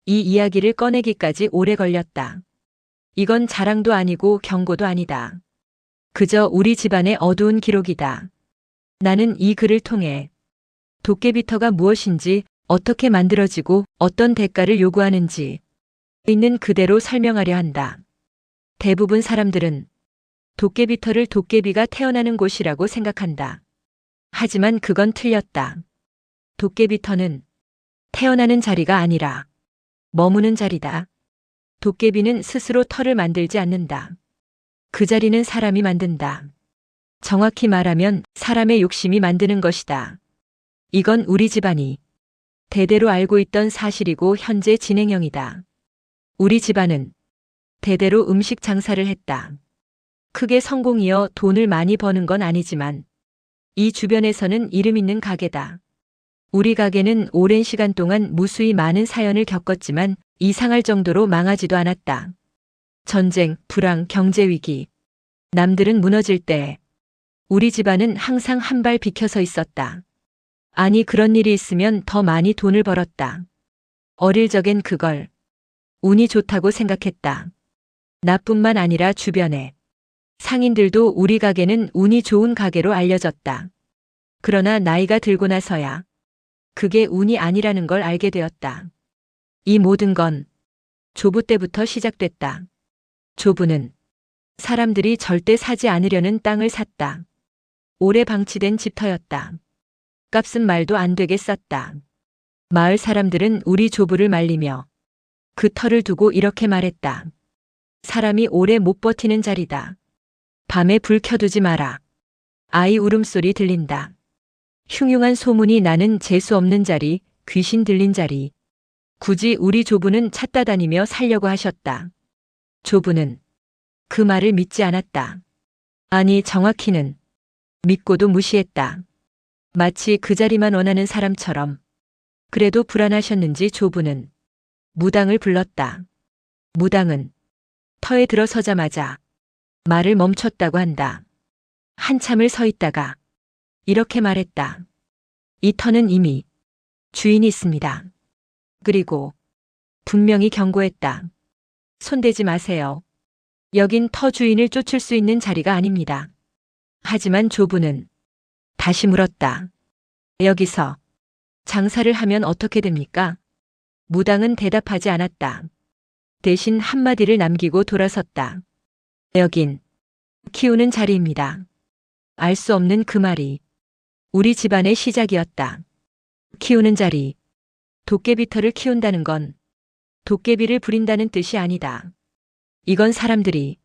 이 이야기를 꺼내기까지 오래 걸렸다. 이건 자랑도 아니고 경고도 아니다. 그저 우리 집안의 어두운 기록이다. 나는 이 글을 통해 도깨비터가 무엇인지, 어떻게 만들어지고 어떤 대가를 요구하는지 있는 그대로 설명하려 한다. 대부분 사람들은 도깨비터를 도깨비가 태어나는 곳이라고 생각한다. 하지만 그건 틀렸다. 도깨비터는 태어나는 자리가 아니라 머무는 자리다. 도깨비는 스스로 털을 만들지 않는다. 그 자리는 사람이 만든다. 정확히 말하면 사람의 욕심이 만드는 것이다. 이건 우리 집안이 대대로 알고 있던 사실이고 현재 진행형이다. 우리 집안은 대대로 음식 장사를 했다. 크게 성공이어 돈을 많이 버는 건 아니지만 이 주변에서는 이름 있는 가게다. 우리 가게는 오랜 시간 동안 무수히 많은 사연을 겪었지만 이상할 정도로 망하지도 않았다. 전쟁, 불황, 경제위기. 남들은 무너질 때 우리 집안은 항상 한 발 비켜서 있었다. 아니, 그런 일이 있으면 더 많이 돈을 벌었다. 어릴 적엔 그걸 운이 좋다고 생각했다. 나뿐만 아니라 주변에 상인들도 우리 가게는 운이 좋은 가게로 알려졌다. 그러나 나이가 들고 나서야 그게 운이 아니라는 걸 알게 되었다. 이 모든 건 조부 때부터 시작됐다. 조부는 사람들이 절대 사지 않으려는 땅을 샀다. 오래 방치된 집터였다. 값은 말도 안 되게 쌌다. 마을 사람들은 우리 조부를 말리며 그 터를 두고 이렇게 말했다. 사람이 오래 못 버티는 자리다. 밤에 불 켜두지 마라. 아이 울음소리 들린다. 흉흉한 소문이 나는 재수 없는 자리, 귀신 들린 자리. 굳이 우리 조부는 찾다 다니며 살려고 하셨다. 조부는 그 말을 믿지 않았다. 아니, 정확히는 믿고도 무시했다. 마치 그 자리만 원하는 사람처럼. 그래도 불안하셨는지 조부는 무당을 불렀다. 무당은 터에 들어서자마자 말을 멈췄다고 한다. 한참을 서 있다가 이렇게 말했다. 이 터는 이미 주인이 있습니다. 그리고 분명히 경고했다. 손대지 마세요. 여긴 터 주인을 쫓을 수 있는 자리가 아닙니다. 하지만 조부는 다시 물었다. 여기서 장사를 하면 어떻게 됩니까? 무당은 대답하지 않았다. 대신 한마디를 남기고 돌아섰다. 여긴 키우는 자리입니다. 알 수 없는 그 말이 우리 집안의 시작이었다. 키우는 자리. 도깨비터를 키운다는 건 도깨비를 부린다는 뜻이 아니다. 이건 사람들이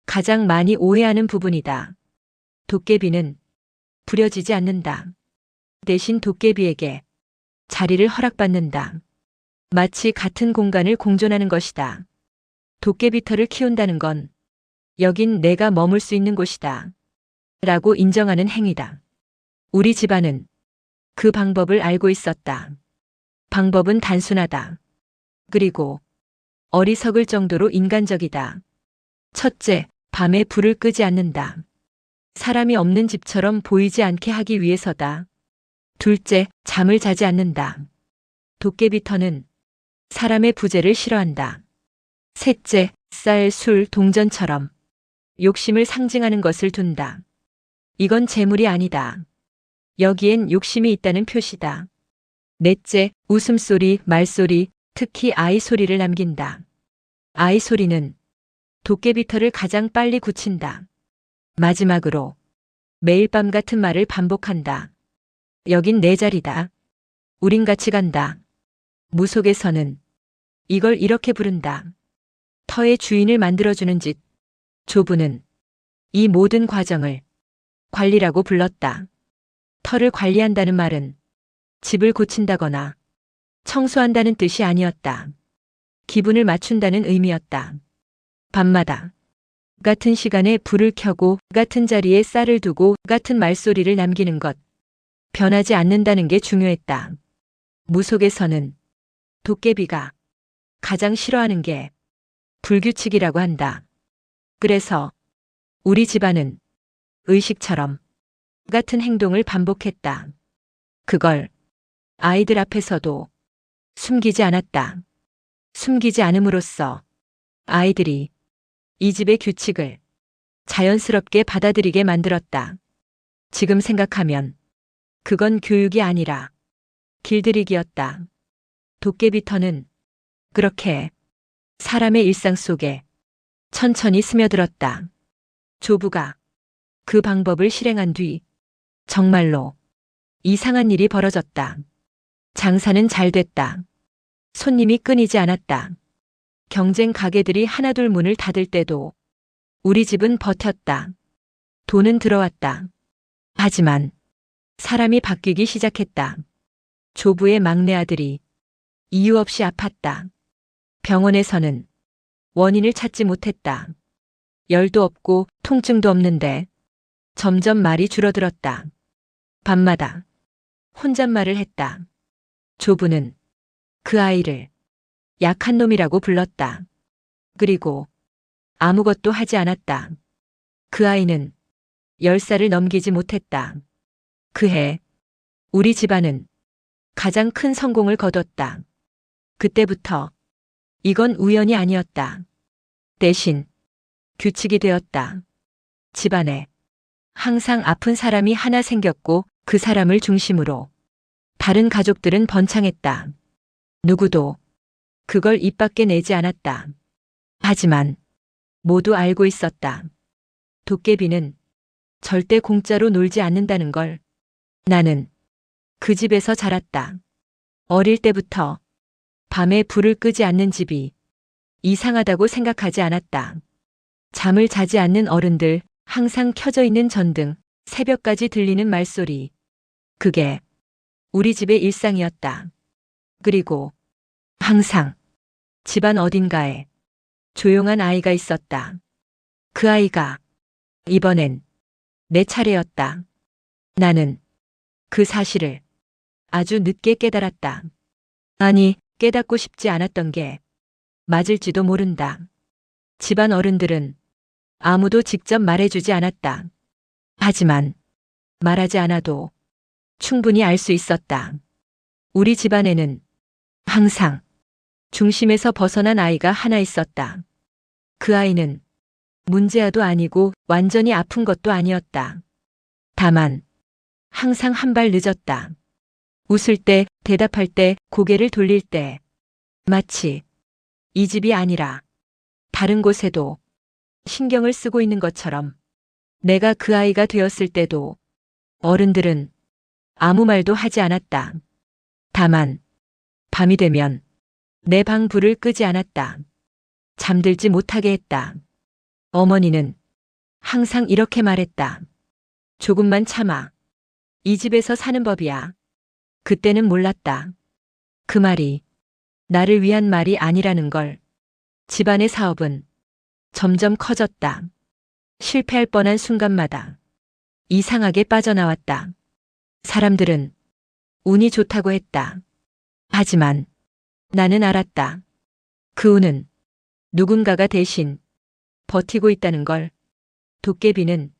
가장 많이 오해하는 부분이다. 도깨비는 부려지지 않는다. 대신 도깨비에게 자리를 허락받는다. 마치 같은 공간을 공존하는 것이다. 도깨비터를 키운다는 건 여긴 내가 머물 수 있는 곳이다. 라고 인정하는 행위다. 우리 집안은 그 방법을 알고 있었다. 방법은 단순하다. 그리고 어리석을 정도로 인간적이다. 첫째, 밤에 불을 끄지 않는다. 사람이 없는 집처럼 보이지 않게 하기 위해서다. 둘째, 잠을 자지 않는다. 도깨비터는 사람의 부재를 싫어한다. 셋째, 쌀, 술, 동전처럼 욕심을 상징하는 것을 둔다. 이건 재물이 아니다. 여기엔 욕심이 있다는 표시다. 넷째, 웃음소리, 말소리, 특히 아이 소리를 남긴다. 아이 소리는 도깨비터를 가장 빨리 굳힌다. 마지막으로 매일 밤 같은 말을 반복한다. 여긴 내 자리다. 우린 같이 간다. 무속에서는 이걸 이렇게 부른다. 터의 주인을 만들어주는 짓. 조부는 이 모든 과정을 관리라고 불렀다. 터를 관리한다는 말은 집을 고친다거나 청소한다는 뜻이 아니었다. 기분을 맞춘다는 의미였다. 밤마다 같은 시간에 불을 켜고 같은 자리에 쌀을 두고 같은 말소리를 남기는 것. 변하지 않는다는 게 중요했다. 무속에서는 도깨비가 가장 싫어하는 게 불규칙이라고 한다. 그래서 우리 집안은 의식처럼 같은 행동을 반복했다. 그걸 아이들 앞에서도 숨기지 않았다. 숨기지 않음으로써 아이들이 이 집의 규칙을 자연스럽게 받아들이게 만들었다. 지금 생각하면 그건 교육이 아니라 길들이기였다. 도깨비터는 그렇게 사람의 일상 속에 천천히 스며들었다. 조부가 그 방법을 실행한 뒤 정말로 이상한 일이 벌어졌다. 장사는 잘 됐다. 손님이 끊이지 않았다. 경쟁 가게들이 하나둘 문을 닫을 때도 우리 집은 버텼다. 돈은 들어왔다. 하지만 사람이 바뀌기 시작했다. 조부의 막내 아들이 이유 없이 아팠다. 병원에서는 원인을 찾지 못했다. 열도 없고 통증도 없는데 점점 말이 줄어들었다. 밤마다 혼잣말을 했다. 조부는 그 아이를 약한 놈이라고 불렀다. 그리고 아무것도 하지 않았다. 그 아이는 10살을 넘기지 못했다. 그해 우리 집안은 가장 큰 성공을 거뒀다. 그때부터 이건 우연이 아니었다. 대신 규칙이 되었다. 집안에 항상 아픈 사람이 하나 생겼고 그 사람을 중심으로 다른 가족들은 번창했다. 누구도 그걸 입 밖에 내지 않았다. 하지만 모두 알고 있었다. 도깨비는 절대 공짜로 놀지 않는다는 걸. 나는 그 집에서 자랐다. 어릴 때부터 밤에 불을 끄지 않는 집이 이상하다고 생각하지 않았다. 잠을 자지 않는 어른들, 항상 켜져 있는 전등, 새벽까지 들리는 말소리. 그게 우리 집의 일상이었다. 그리고 항상 집안 어딘가에 조용한 아이가 있었다. 그 아이가 이번엔 내 차례였다. 나는 그 사실을 아주 늦게 깨달았다. 아니, 깨닫고 싶지 않았던 게 맞을지도 모른다. 집안 어른들은 아무도 직접 말해주지 않았다. 하지만 말하지 않아도 충분히 알 수 있었다. 우리 집안에는 항상 중심에서 벗어난 아이가 하나 있었다. 그 아이는 문제아도 아니고 완전히 아픈 것도 아니었다. 다만 항상 한 발 늦었다. 웃을 때, 대답할 때, 고개를 돌릴 때 마치 이 집이 아니라 다른 곳에도 신경을 쓰고 있는 것처럼. 내가 그 아이가 되었을 때도 어른들은 아무 말도 하지 않았다. 다만 밤이 되면 내 방 불을 끄지 않았다. 잠들지 못하게 했다. 어머니는 항상 이렇게 말했다. 조금만 참아. 이 집에서 사는 법이야. 그때는 몰랐다. 그 말이 나를 위한 말이 아니라는 걸. 집안의 사업은 점점 커졌다. 실패할 뻔한 순간마다 이상하게 빠져나왔다. 사람들은 운이 좋다고 했다. 하지만 나는 알았다. 그 운은 누군가가 대신 버티고 있다는 걸. 도깨비는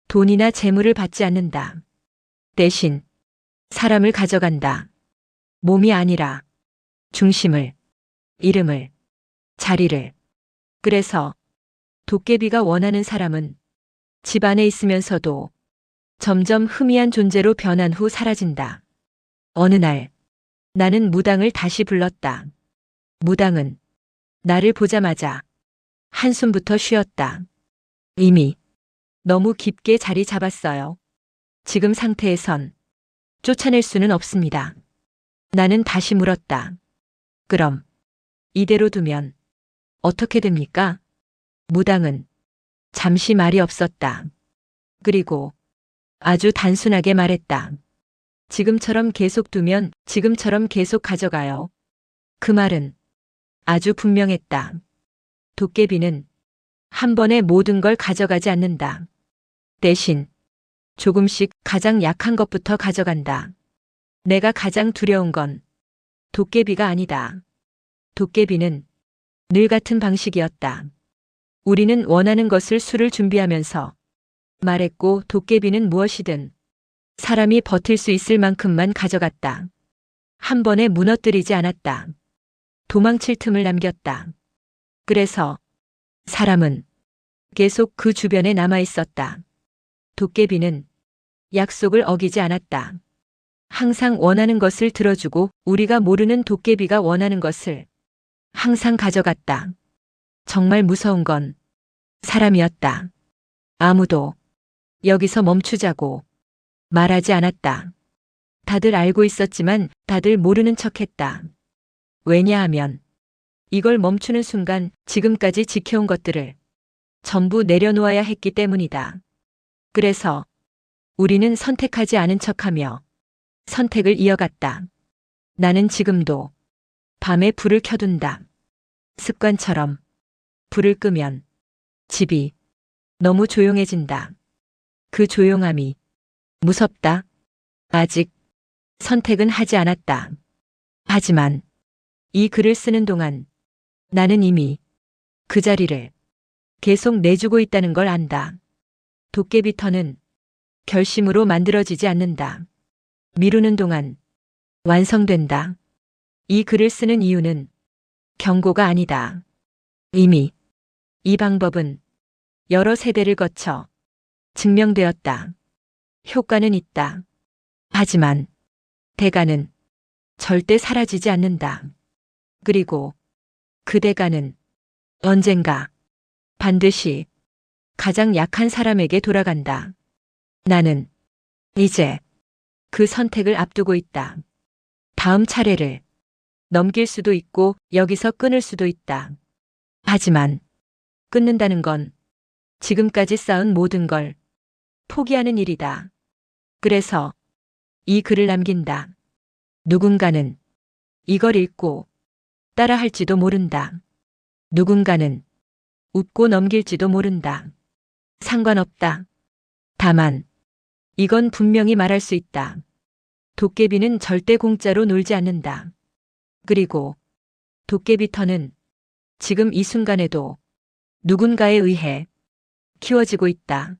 돈이나 재물을 받지 않는다. 대신 사람을 가져간다. 몸이 아니라 중심을, 이름을, 자리를. 그래서 도깨비가 원하는 사람은 집 안에 있으면서도 점점 희미한 존재로 변한 후 사라진다. 어느 날 나는 무당을 다시 불렀다. 무당은 나를 보자마자 한숨부터 쉬었다. 이미 너무 깊게 자리 잡았어요. 지금 상태에선 쫓아낼 수는 없습니다. 나는 다시 물었다. 그럼 이대로 두면 어떻게 됩니까? 무당은 잠시 말이 없었다. 그리고 아주 단순하게 말했다. 지금처럼 계속 두면 지금처럼 계속 가져가요. 그 말은 아주 분명했다. 도깨비는 한 번에 모든 걸 가져가지 않는다. 대신 조금씩 가장 약한 것부터 가져간다. 내가 가장 두려운 건 도깨비가 아니다. 도깨비는 늘 같은 방식이었다. 우리는 원하는 것을 수를 준비하면서 말했고 도깨비는 무엇이든 사람이 버틸 수 있을 만큼만 가져갔다. 한 번에 무너뜨리지 않았다. 도망칠 틈을 남겼다. 그래서 사람은 계속 그 주변에 남아 있었다. 도깨비는 약속을 어기지 않았다. 항상 원하는 것을 들어주고 우리가 모르는 도깨비가 원하는 것을 항상 가져갔다. 정말 무서운 건 사람이었다. 아무도 여기서 멈추자고 말하지 않았다. 다들 알고 있었지만 다들 모르는 척했다. 왜냐하면 이걸 멈추는 순간 지금까지 지켜온 것들을 전부 내려놓아야 했기 때문이다. 그래서 우리는 선택하지 않은 척하며 선택을 이어갔다. 나는 지금도 밤에 불을 켜둔다. 습관처럼 불을 끄면 집이 너무 조용해진다. 그 조용함이 무섭다. 아직 선택은 하지 않았다. 하지만 이 글을 쓰는 동안 나는 이미 그 자리를 계속 내주고 있다는 걸 안다. 도깨비터는 결심으로 만들어지지 않는다. 미루는 동안 완성된다. 이 글을 쓰는 이유는 경고가 아니다. 이미 이 방법은 여러 세대를 거쳐 증명되었다. 효과는 있다. 하지만 대가는 절대 사라지지 않는다. 그리고 그 대가는 언젠가 반드시 가장 약한 사람에게 돌아간다. 나는 이제 그 선택을 앞두고 있다. 다음 차례를 넘길 수도 있고 여기서 끊을 수도 있다. 하지만 끊는다는 건 지금까지 쌓은 모든 걸 포기하는 일이다. 그래서 이 글을 남긴다. 누군가는 이걸 읽고 따라할지도 모른다. 누군가는 웃고 넘길지도 모른다. 상관없다. 다만 이건 분명히 말할 수 있다. 도깨비는 절대 공짜로 놀지 않는다. 그리고 도깨비터는 지금 이 순간에도 누군가에 의해 키워지고 있다.